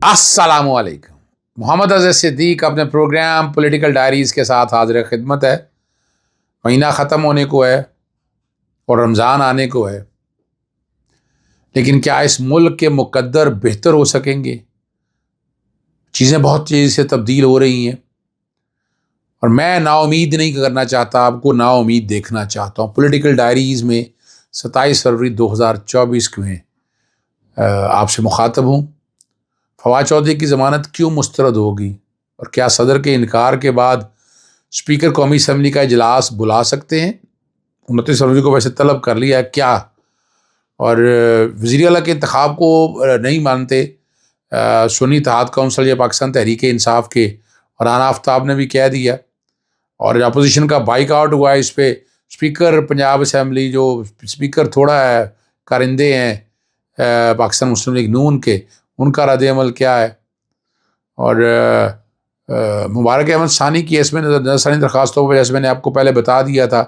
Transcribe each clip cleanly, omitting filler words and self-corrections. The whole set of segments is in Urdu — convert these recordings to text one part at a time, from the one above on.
السلام علیکم. محمد اظہر صدیق اپنے پروگرام پولیٹیکل ڈائریز کے ساتھ حاضر خدمت ہے. مہینہ ختم ہونے کو ہے اور رمضان آنے کو ہے، لیکن کیا اس ملک کے مقدر بہتر ہو سکیں گے؟ چیزیں بہت تیزی سے تبدیل ہو رہی ہیں اور میں نا امید نہیں کرنا چاہتا، آپ کو نا امید دیکھنا چاہتا ہوں. پولیٹیکل ڈائریز میں 27 فروری 2024 کو میں آپ سے مخاطب ہوں. فواد چودھری کی ضمانت کیوں مسترد ہوگی اور کیا صدر کے انکار کے بعد اسپیکر قومی اسمبلی کا اجلاس بلا سکتے ہیں؟ 29 فروری کو ویسے طلب کر لیا ہے کیا؟ اور وزیر اعلیٰ کے انتخاب کو نہیں مانتے سنی اتحاد کونسل یا پاکستان تحریک انصاف کے، اور رانا آفتاب نے بھی کہہ دیا، اور اپوزیشن کا بائیک آؤٹ ہوا ہے اس پہ. اسپیکر پنجاب اسمبلی جو اسپیکر تھوڑا ہے کارندے ہیں پاکستان مسلم لیگ نون کے، ان کا رد عمل کیا ہے؟ اور مبارک احمد ثانی کی اس میں نظر ثانی درخواستوں پر، جیسے میں نے آپ کو پہلے بتا دیا تھا،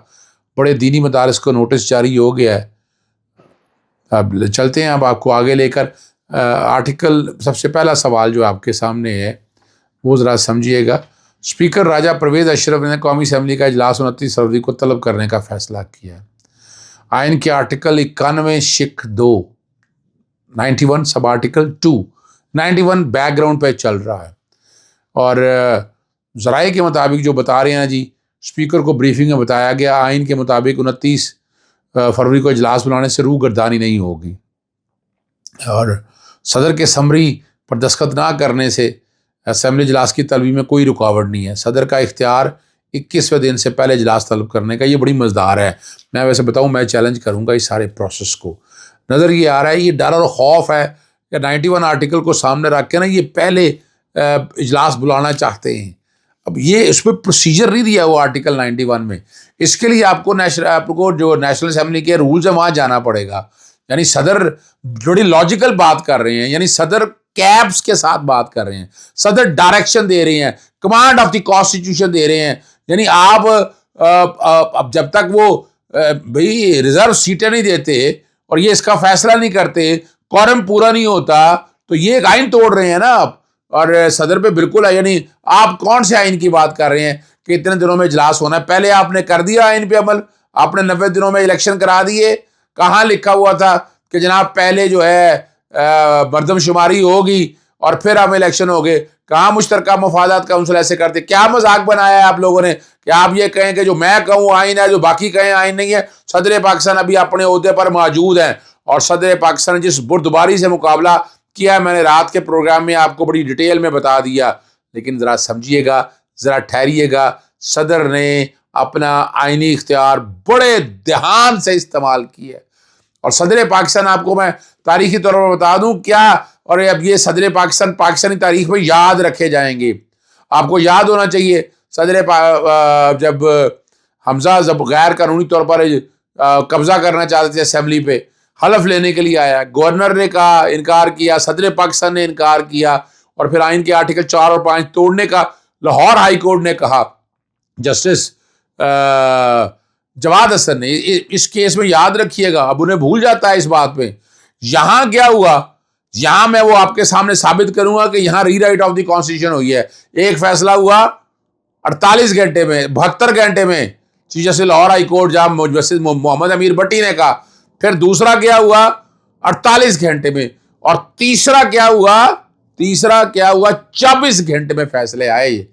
بڑے دینی مدارس کو نوٹس جاری ہو گیا ہے. اب چلتے ہیں اب آپ کو آگے لے کر آرٹیکل. سب سے پہلا سوال جو آپ کے سامنے ہے وہ ذرا سمجھیے گا. اسپیکر راجہ پرویز اشرف نے قومی اسمبلی کا اجلاس 29 فروری کو طلب کرنے کا فیصلہ کیا ہے. آئین کے آرٹیکل 91 شق 2 91 سب آرٹیکل 2 91 بیک گراؤنڈ پہ چل رہا ہے، اور ذرائع کے مطابق جو بتا رہے ہیں جی، اسپیکر کو بریفنگ میں بتایا گیا آئین کے مطابق 29 فروری کو اجلاس بلانے سے روح گردانی نہیں ہوگی، اور صدر کے سمری پر دستخط نہ کرنے سے اسمبلی اجلاس کی طلبی میں کوئی رکاوٹ نہیں ہے. صدر کا اختیار 21ویں دن سے پہلے اجلاس طلب کرنے کا. یہ بڑی مزدار ہے. میں ویسے بتاؤں میں چیلنج کروں گا اس سارے پروسیس کو. نظر یہ آ رہا ہے یہ ڈر اور خوف ہے کہ 91 آرٹیکل کو سامنے رکھ کے نا یہ پہلے اجلاس بلانا چاہتے ہیں. اب یہ اس پہ پروسیجر نہیں دیا وہ آرٹیکل 91 میں. اس کے لیے آپ کو جو نیشنل اسمبلی کے رولز ہیں وہاں جانا پڑے گا. یعنی صدر بڑی لاجیکل بات کر رہے ہیں، یعنی صدر کیبس کے ساتھ بات کر رہے ہیں، صدر ڈائریکشن دے رہے ہیں، کمانڈ آف دی کانسٹیٹیوشن دے رہے ہیں. یعنی آپ اب جب تک وہ بھئی ریزرو سیٹیں نہیں دیتے اور یہ اس کا فیصلہ نہیں کرتے، کورم پورا نہیں ہوتا، تو یہ ایک آئین توڑ رہے ہیں نا آپ. اور صدر پہ بالکل ہے، یعنی آپ کون سے آئین کی بات کر رہے ہیں کہ اتنے دنوں میں اجلاس ہونا ہے؟ پہلے آپ نے کر دیا آئین پہ عمل، آپ نے 90 دنوں میں الیکشن کرا دیے. کہاں لکھا ہوا تھا کہ جناب پہلے جو ہے مردم شماری ہوگی اور پھر ہم الیکشن ہو گئے؟ کہاں مشترکہ مفادات کونسل ایسے کرتے؟ کیا مذاق بنایا ہے آپ لوگوں نے کہ آپ یہ کہیں کہ جو میں کہوں آئین ہے، جو باقی کہیں آئین نہیں ہے؟ صدر پاکستان ابھی اپنے عہدے پر موجود ہیں، اور صدر پاکستان نے جس بردباری سے مقابلہ کیا ہے میں نے رات کے پروگرام میں آپ کو بڑی ڈیٹیل میں بتا دیا. لیکن ذرا سمجھیے گا، ذرا ٹھہریے گا. صدر نے اپنا آئینی اختیار بڑے دھیان سے استعمال کیا ہے، اور صدر پاکستان آپ کو میں تاریخی طور پر بتا دوں کیا، اور اب یہ صدر پاکستان پاکستانی تاریخ میں یاد رکھے جائیں گے. آپ کو یاد ہونا چاہیے جب حمزہ جب غیر قانونی طور پر قبضہ کرنا چاہتے تھے اسمبلی پہ، حلف لینے کے لیے آیا، گورنر نے کہا انکار کیا، صدر پاکستان نے انکار کیا، اور پھر آئین کے آرٹیکل 4 اور 5 توڑنے کا لاہور ہائی کورٹ نے کہا. جسٹس جواد حسن نے اس کیس میں، یاد رکھیے گا، اب انہیں بھول جاتا ہے اس بات پہ. یہاں کیا ہوا؟ یہاں میں وہ آپ کے سامنے ثابت کروں گا کہ یہاں ری رائٹ آف دی کانسٹیٹیوشن ہوئی ہے. ایک فیصلہ ہوا 48 گھنٹے میں، 72 گھنٹے میں، chief justice Lahore high court جہاں جسٹس محمد امیر بٹی نے کہا. پھر دوسرا کیا ہوا 48 گھنٹے میں، اور تیسرا کیا ہوا 24 گھنٹے میں فیصلے آئے.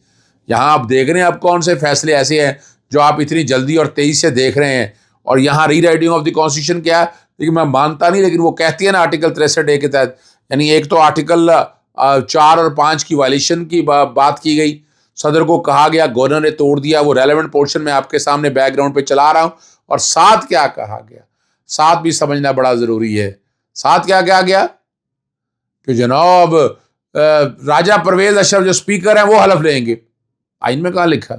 یہاں آپ دیکھ رہے ہیں اب کون سے فیصلے ایسے ہیں جو آپ اتنی جلدی اور تیزی سے دیکھ رہے ہیں. اور یہاں ری رائٹنگ آف دی کانسٹیٹیوشن کیا ہے، لیکن میں مانتا نہیں، لیکن وہ کہتی ہے نا آرٹیکل 63A کے تحت، یعنی ایک تو آرٹیکل 4 اور 5 کی وائلیشن کی بات کی گئی، صدر کو کہا گیا، گورنر نے توڑ دیا. وہ ریلیونٹ پورشن میں آپ کے سامنے بیک گراؤنڈ پہ چلا رہا ہوں. اور ساتھ کیا کہا گیا، ساتھ بھی سمجھنا بڑا ضروری ہے. ساتھ کیا کہا گیا کہ جناب راجہ پرویز اشرف جو اسپیکر ہیں وہ حلف لیں گے. آئین میں کہاں لکھا؟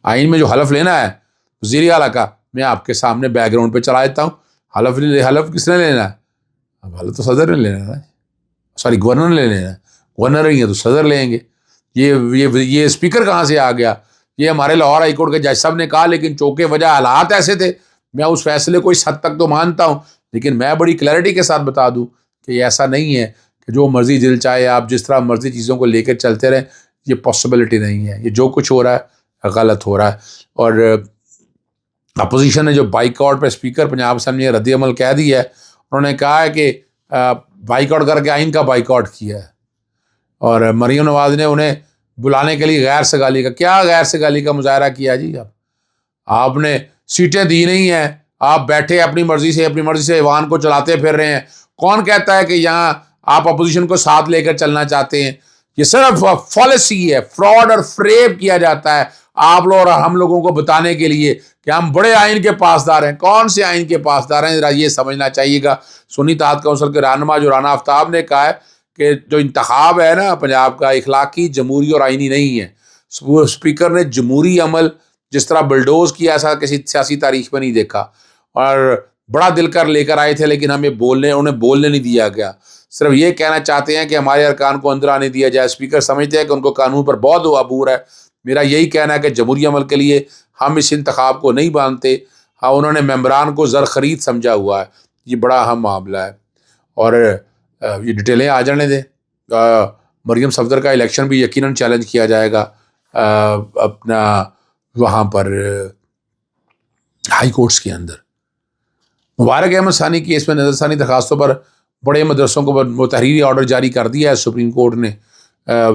آئین میں جو حلف لینا ہے وزیر اعلیٰ کا، میں آپ کے سامنے بیک گراؤنڈ پہ چلا دیتا ہوں. حلف کس نے لینا ہے؟ اب حلف تو صدر نے لینا ہے، سوری گورنر نے لینا ہے. گورنر نہیں ہے تو صدر لیں گے. یہ اسپیکر کہاں سے آ گیا؟ یہ ہمارے لاہور ہائی کورٹ کے جج صاحب نے کہا، لیکن چونکہ وجہ حالات ایسے تھے، میں اس فیصلے کو اس حد تک تو مانتا ہوں، لیکن میں بڑی کلیئرٹی کے ساتھ بتا دوں کہ یہ ایسا نہیں ہے. کہ جو مرضی دل چاہے آپ جس طرح مرضی چیزوں کو لے کر چلتے رہیں، یہ پاسبلٹی نہیں ہے. یہ جو کچھ ہو رہا ہے غلط ہو رہا ہے. اور اپوزیشن نے جو بائیک آؤٹ پہ اسپیکر پنجاب اسمبلی نے رد عمل کہہ دیا ہے، انہوں نے کہا ہے کہ بائیک آؤٹ کر کے آئین کا بائیک آؤٹ کیا ہے. اور مریم نواز نے انہیں بلانے کے لیے غیر سگالی کا کیا غیر سگالی کا مظاہرہ کیا جی؟ آپ نے سیٹیں دی نہیں ہیں، آپ بیٹھے اپنی مرضی سے ایوان کو چلاتے پھر رہے ہیں. کون کہتا ہے کہ یہاں آپ اپوزیشن کو ساتھ لے کر چلنا چاہتے ہیں؟ یہ صرف پالیسی ہے، فراڈ اور فریب کیا جاتا ہے آپ لوگ اور ہم لوگوں کو بتانے کے لیے کہ ہم بڑے آئین کے پاسدار ہیں. کون سے آئین کے پاسدار ہیں؟ ذرا یہ سمجھنا چاہیے گا. سنی اتحاد کونسل کے رہنما جو رانا آفتاب نے کہا ہے کہ جو انتخاب ہے نا پنجاب کا، اخلاقی، جمہوری اور آئینی نہیں ہے. اسپیکر نے جمہوری عمل جس طرح بلڈوز کیا ایسا کسی سیاسی تاریخ میں نہیں دیکھا. اور بڑا دل کر لے کر آئے تھے لیکن ہمیں انہیں بولنے نہیں دیا گیا. صرف یہ کہنا چاہتے ہیں کہ ہمارے ارکان کو اندر آنے دیا جائے. اسپیکر سمجھتے ہیں کہ ان کو قانون پر بہت عبور ہے. میرا یہی کہنا ہے کہ جمہوری عمل کے لیے ہم اس انتخاب کو نہیں مانتے. ہاں، انہوں نے ممبران کو زر خرید سمجھا ہوا ہے. یہ بڑا اہم معاملہ ہے. اور یہ ڈیٹیلیں آ جانے دیں. مریم صفدر کا الیکشن بھی یقیناً چیلنج کیا جائے گا اپنا وہاں پر ہائی کورٹس کے اندر. مبارک احمد ثانی کی اس میں نظر ثانی درخواستوں پر بڑے مدرسوں کو وہ تحریری آرڈر جاری کر دیا ہے. سپریم کورٹ نے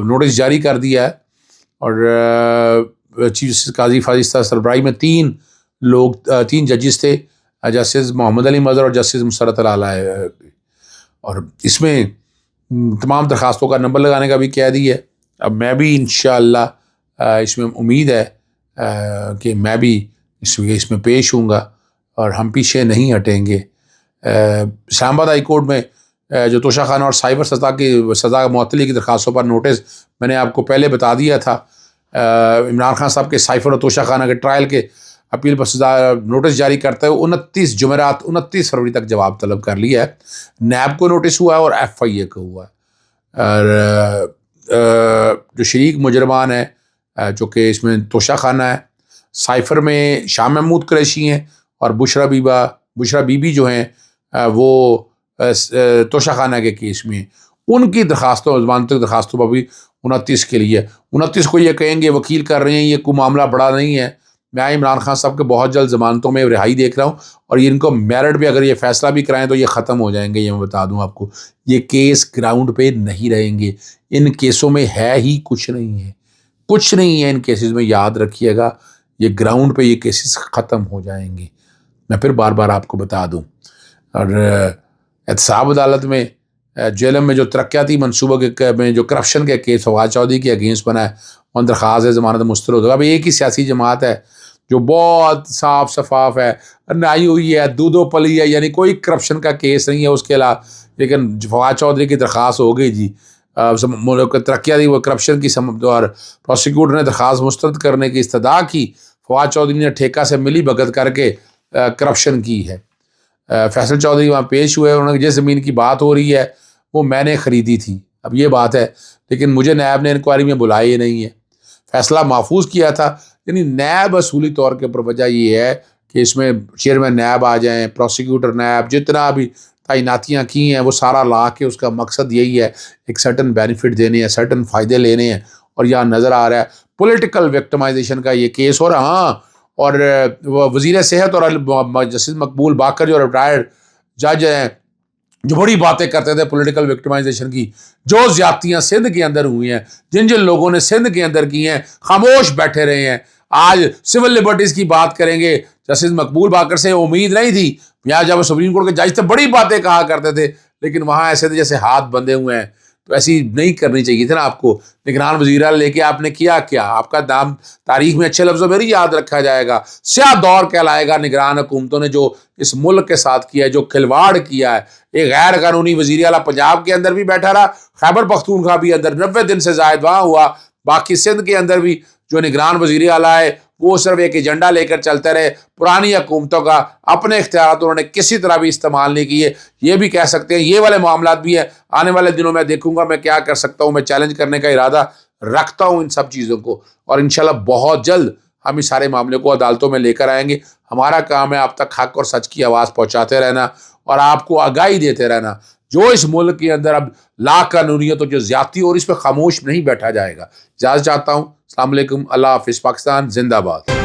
نوٹس جاری کر دیا ہے. اور چیف جسٹس قاضی فاضل سربراہی میں تین ججز تھے، جسٹس محمد علی مظہر اور جسٹس مسرت العلیٰ. اور اس میں تمام درخواستوں کا نمبر لگانے کا بھی کہہ دی ہے. اب میں بھی انشاءاللہ اس میں امید ہے کہ میں بھی اس میں پیش ہوں گا اور ہم پیچھے نہیں ہٹیں گے. اسلام آباد ہائی کورٹ میں جو توشہ خانہ اور سائبر سزا معطلی کی درخواستوں پر نوٹس میں نے آپ کو پہلے بتا دیا تھا. عمران خان صاحب کے سائفر اور توشہ خانہ کے ٹرائل کے اپیل پر سزا نوٹس جاری کرتے ہوئے 29 فروری تک جواب طلب کر لیا ہے. نیب کو نوٹس ہوا ہے اور FIA کو ہوا ہے. اور جو شریک مجرمان ہیں جو کہ اس میں توشہ خانہ ہے، سائفر میں شاہ محمود قریشی ہیں اور بشرا بی بی جو ہیں وہ توشہ خانہ کے کیس میں ان کی درخواستوں ضمانتی درخواستوں پر بھی 29 کے لیے 29 کو یہ کہیں گے وکیل کر رہے ہیں یہ کوئی معاملہ بڑا نہیں ہے. میں عمران خان صاحب کے بہت جلد ضمانتوں میں رہائی دیکھ رہا ہوں اور ان کو میرٹ بھی اگر یہ فیصلہ بھی کرائیں تو یہ ختم ہو جائیں گے. یہ میں بتا دوں آپ کو، یہ کیس گراؤنڈ پہ نہیں رہیں گے. ان کیسوں میں ہے ہی کچھ نہیں ہے، کچھ نہیں ہے ان کیسز میں. یاد رکھیے گا یہ گراؤنڈ پہ یہ کیسز ختم ہو جائیں گے. میں پھر بار بار آپ کو بتا دوں. اور احتساب عدالت میں جیلم میں جو ترقیاتی منصوبہ میں جو کرپشن کے کیس فواد چودھری کے اگینسٹ بنا ہے ان درخواست ضمانت مسترد ہوگا. اب ایک ہی سیاسی جماعت ہے جو بہت صاف شفاف ہے، نائی ہوئی ہے، دودھ و پلی ہے، یعنی کوئی کرپشن کا کیس نہیں ہے اس کے علاوہ. لیکن فواد چودھری کی درخواست ہو گئی جی ترقیاتی وہ کرپشن کی اور پروسیکیوٹر نے درخواست مسترد کرنے کی استدعا کی. فواد چودھری نے ٹھیکہ سے ملی بھگت کر کے کرپشن کی ہے. فیصل چودھری وہاں پیش ہوئے. انہوں نے جس زمین کی بات ہو رہی ہے وہ میں نے خریدی تھی، اب یہ بات ہے، لیکن مجھے نیب نے انکوائری میں بلایا ہی نہیں ہے. فیصلہ محفوظ کیا تھا. یعنی نیب اصولی طور کے پر وجہ یہ ہے کہ اس میں چیئرمین نیب آ جائیں، پروسیکیوٹر نیب جتنا بھی تعیناتیاں کی ہیں وہ سارا لا کے اس کا مقصد یہی ہے ایک سرٹن بینیفٹ دینے ہیں، سرٹن فائدے لینے ہیں. اور یہاں نظر آ رہا ہے پولیٹیکل وکٹمائزیشن کا یہ کیس ہو رہا. ہاں، اور وزیر صحت اور جسٹس مقبول باقر جو ریٹائرڈ جج ہیں جو بڑی باتیں کرتے تھے پولیٹیکل وکٹمائزیشن کی، جو زیادتیاں سندھ کے اندر ہوئی ہیں، جن لوگوں نے سندھ کے اندر کی ہیں، خاموش بیٹھے رہے ہیں. آج سول لبرٹیز کی بات کریں گے. جسٹس مقبول باقر سے امید نہیں تھی. یہاں جب سپریم کورٹ کے جج تھے بڑی باتیں کہا کرتے تھے لیکن وہاں ایسے تھے جیسے ہاتھ بندھے ہوئے ہیں. تو ایسی نہیں کرنی چاہیے تھا نا آپ کو. نگران وزیر لے کے آپ نے کیا آپ کا نام تاریخ میں اچھے لفظوں میں نہیں یاد رکھا جائے گا، سیاہ دور کہلائے گا. نگران حکومتوں نے جو اس ملک کے ساتھ کیا ہے، جو کھلواڑ کیا ہے. ایک غیر قانونی وزیر اعلیٰ پنجاب کے اندر بھی بیٹھا رہا، خیبر پختونخوا بھی اندر 90 دن سے زائد وہاں ہوا، باقی سندھ کے اندر بھی جو نگران وزیر اعلیٰ ہے وہ صرف ایک ایجنڈا لے کر چلتے رہے. پرانی حکومتوں کا اپنے اختیارات انہوں نے کسی طرح بھی استعمال نہیں کیے. یہ بھی کہہ سکتے ہیں یہ والے معاملات بھی ہیں. آنے والے دنوں میں دیکھوں گا میں کیا کر سکتا ہوں. میں چیلنج کرنے کا ارادہ رکھتا ہوں ان سب چیزوں کو اور انشاءاللہ بہت جلد ہم اس سارے معاملے کو عدالتوں میں لے کر آئیں گے. ہمارا کام ہے آپ تک حق اور سچ کی آواز پہنچاتے رہنا اور آپ کو آگاہی دیتے رہنا. جو اس ملک کے اندر اب لا قانونیت اور جو زیادتی اور اس پہ خاموش نہیں بیٹھا جائے گا. اجازت چاہتا ہوں. السلام علیکم. اللہ حافظ. پاکستان زندہ باد.